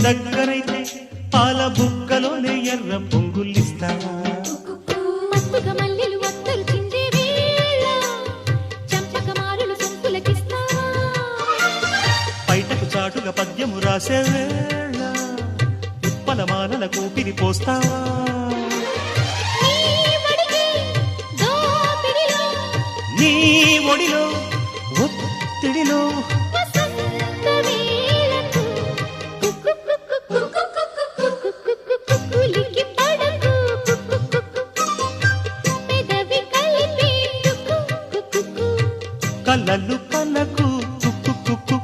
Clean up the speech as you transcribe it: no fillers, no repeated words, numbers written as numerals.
దగ్గరైతే పాల బుక్కలోనే ఎర్ర పొంగులిస్తావా మత్తుగా మల్లెలు వత్తరు చిందే వేళ చంపక మారులు సొంపులకిస్తావా బయటకు చాటుగా పద్యము రాసే వేళ ఉప్పల మాలల కూపిరి పోస్తావా నీ ఒడిలో ఒత్తిడిలో కలలు కలకు కుక్కు కుక్కు